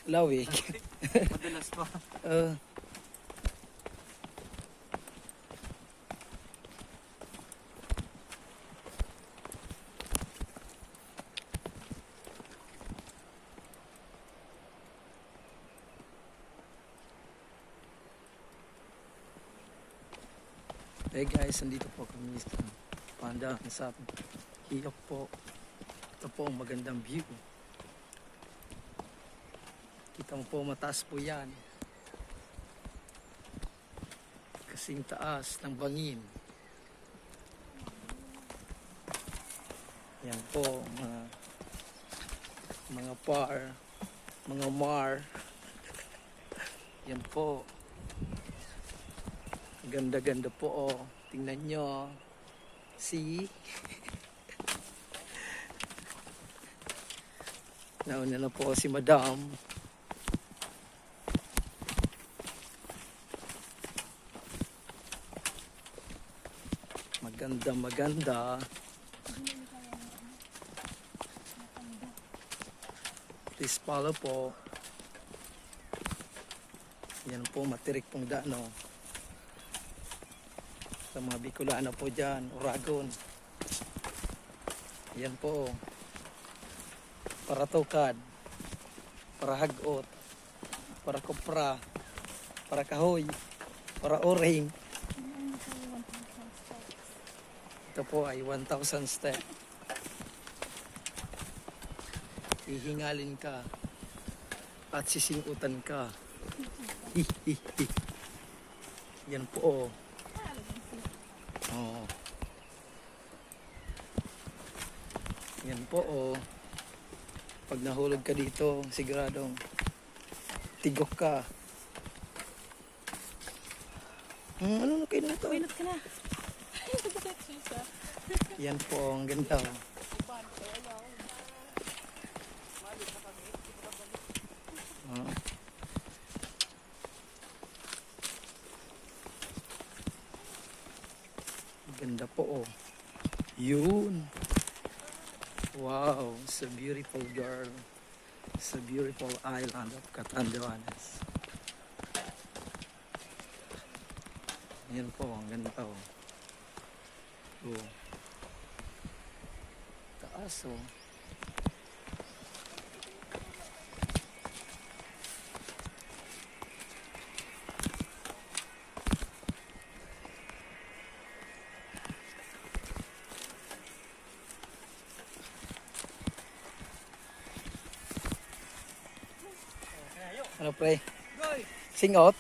Lawig. Madalas pa. Hey guys, nandito po kami sa Panda sa Hiyok po. Ito po ang magandang view. Kita mo po, mataas po yan. Kasing taas ng bangin. Yan po, mga par, mga mar. Yan po. Ganda-ganda po, oh. Tingnan nyo. See? Nauna na po si Madam. Maganda. Please follow po. Yan po, matirik pong daan, oh. Sa mga Bicolano po dyan, Uragon. Yan po. Para tukad, para hagot, para kopra, para kahoy, para oring. Ito po ay 1,000 step. Hihingalin ka at sisingutan ka. Yan po, oh. Oh. Yan po, oh. Pag nahulog ka dito, siguradong tigok ka. Ano na kayo na ito? Winot ka na. Yan po, ang ganda. Oh. Ganda po, oh. Yun. Wow, it's a beautiful girl. It's a beautiful island of Catanduanes. Yan po, ang ganda, oh. Oh. Taas, oh. Ano pre? Singot?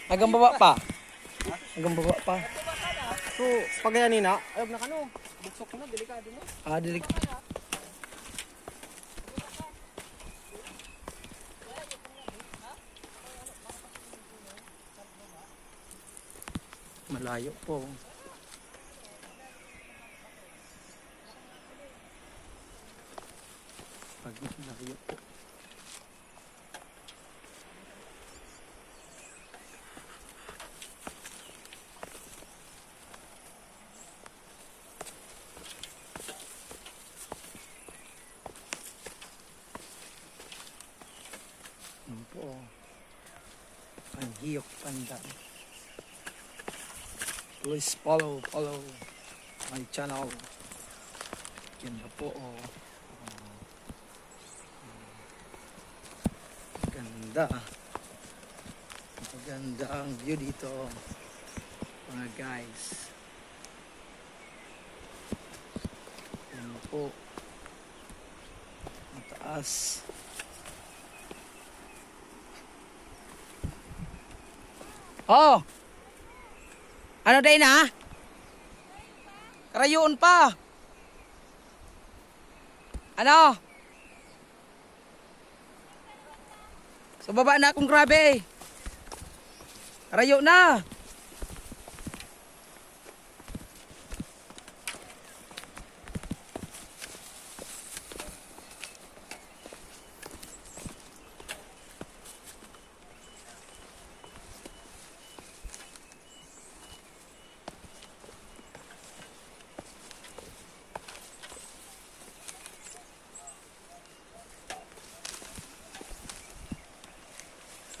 Hanggang baba pa? Hanggang baba pa? So, pag yan nina, ayog na kano. Buksok na, delikado na. Delikado. Malayo po. Pag malayo po. Ano po? Ang Hiyok Panda. Please follow my channel. Yan na po, oh. Maganda ang view dito, mga guys. Yan po, mataas. Oh, ano day na? Karayuon pa. Ano? So baba na akong grabe. Rayo na.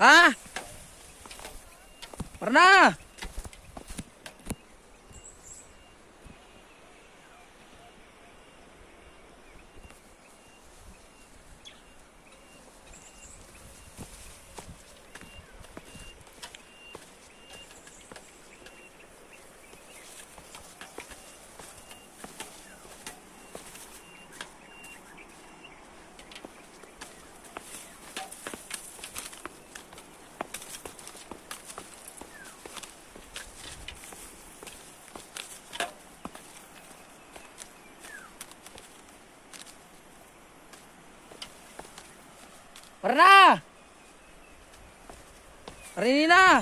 Ha? Pernah? Pernah? Hari ini na.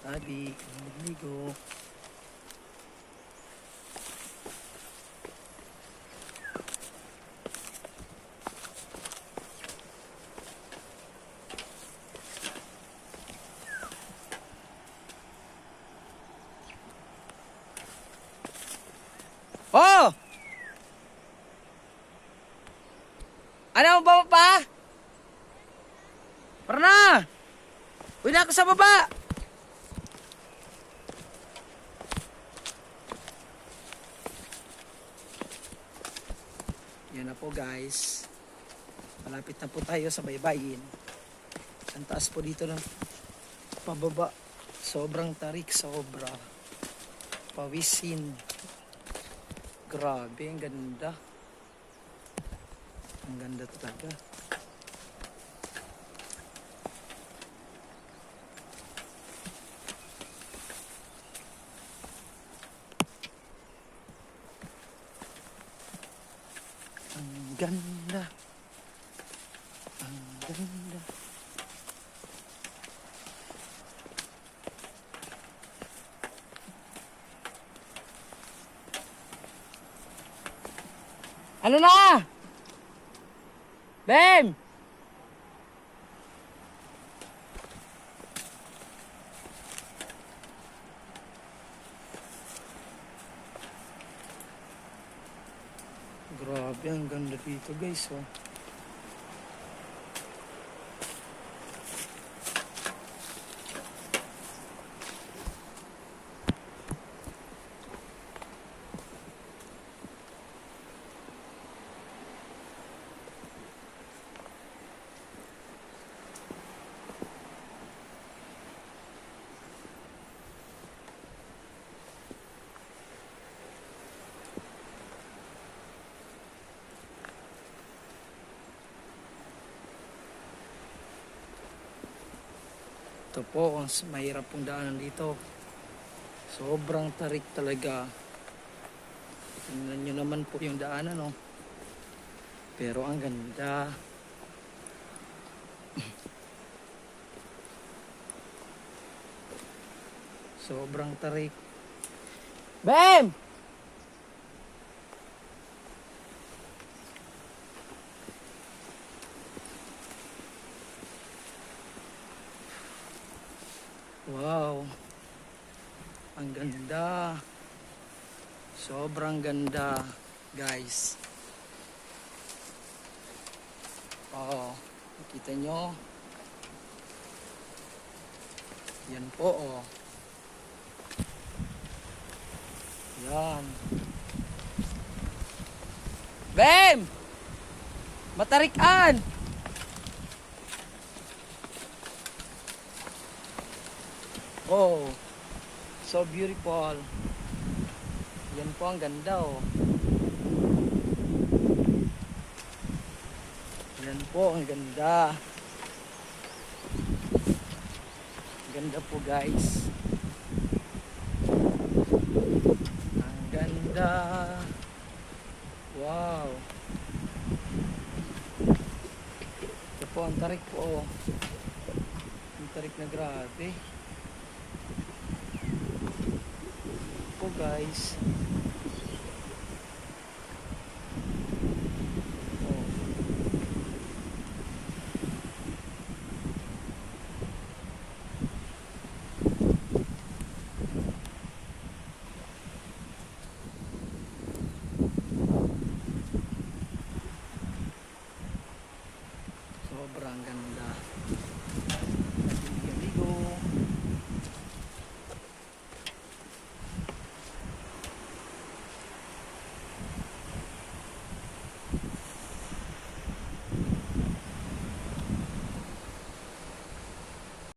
Tabi, magligo. Oh! Ano ba pa? Pernah? Uwi na ako sa baba. Yan na po guys. Malapit na po tayo sa baybayin. Ang taas po dito ng pababa. Sobrang tarik, sobra. Pawisin. Grabe, ang ganda. Ang ganda talaga. Ang ganda. Ang ganda. Ano na? Bem! Grabe, ang ganda dito guys, oh. Ito po, ang mahirap pong daanan dito. Sobrang tarik talaga. Tingnan nyo naman po yung daanan, oh. Pero ang ganda. Sobrang tarik. Bem! Wow. Ang ganda. Sobrang ganda, guys. Oh, nakita nyo? Yan po, oh. Yan. Bem! Matarikan! Oh, so beautiful. Yan po ang ganda, oh. Yan po ang ganda. Ganda po guys. Ang ganda. Wow. Ito po ang tarik po, oh. Ang tarik na grabe. Po guys.